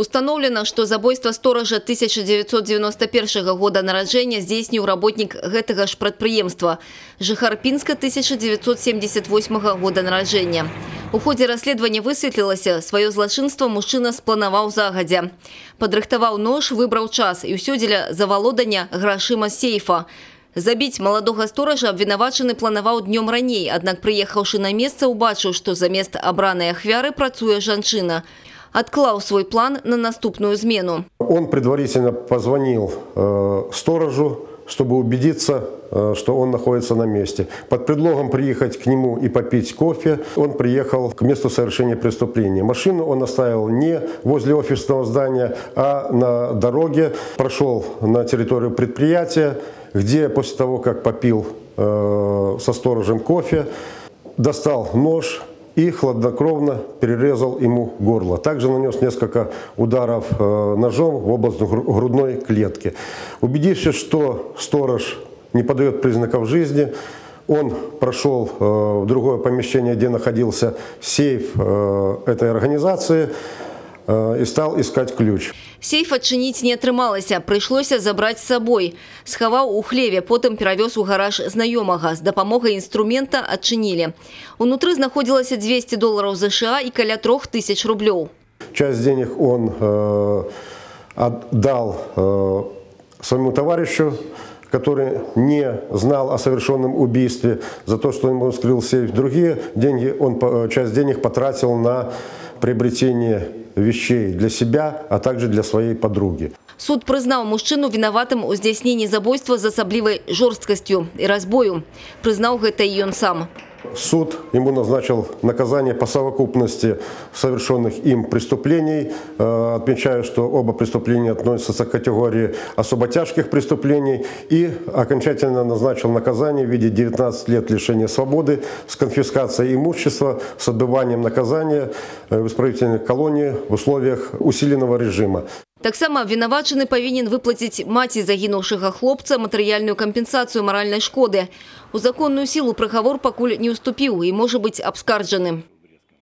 Установлено, что забойство сторожа 1991 года нараджэння здзейсніў работник гэтага ж прадпрыемства. Жыхар Пінска 1978 года нараджэння. У ходе расследования высветлілася, свое злачынство мужчына спланаваў загадзя. Падрыхтаваў нож, выбраў час і ўсё дзеля завалодання грашыма сейфа. Забіць маладога стоража абвінавачаны планаваў днём раней, аднак прыехаўшы на месца, убачыў, што замест абранай ахвяры працуе жанчына. Отклал свой план на наступную смену. Он предварительно позвонил сторожу, чтобы убедиться, что он находится на месте. Под предлогом приехать к нему и попить кофе, он приехал к месту совершения преступления. Машину он оставил не возле офисного здания, а на дороге. Прошел на территорию предприятия, где после того, как попил со сторожем кофе, достал нож и хладнокровно перерезал ему горло. Также нанес несколько ударов ножом в область грудной клетки. Убедившись, что сторож не подает признаков жизни, он прошел в другое помещение, где находился сейф этой организации, и стал искать ключ. Сейф адчыніць не атрымалася, прыйшлося забраць з сабой. Схаваў у хлеве, потым перавёз у гараж знаёмага. З дапамогай інструмента адчынілі. Унутры знаходзілася $200 США і каля 3000 рублёў. Часть денег он отдал своему товарищу, который не знал о совершенном убийстве, за то, что ему вскрыл сейф. Другие деньги, часть денег потратил на приобретение вещей для себя, а также для своей подруги. Суд прызнаў мужчыну вінаватым у здзяйсненні забойства з асаблівай жорсткасцю і разбою. Прызнаў гэта і ён сам. Суд ему назначил наказание по совокупности совершенных им преступлений. Отмечаю, что оба преступления относятся к категории особо тяжких преступлений. И окончательно назначил наказание в виде 19 лет лишения свободы с конфискацией имущества, с отбыванием наказания в исправительной колонии в условиях усиленного режима. Таксама вінавачаны павінен выплаціць маці загінуўшага хлопца матэрыяльную кампенсацыю маральнай шкоды. У законную сілу прыгавор пакуль не ўступіў і можа быць абскарджаны.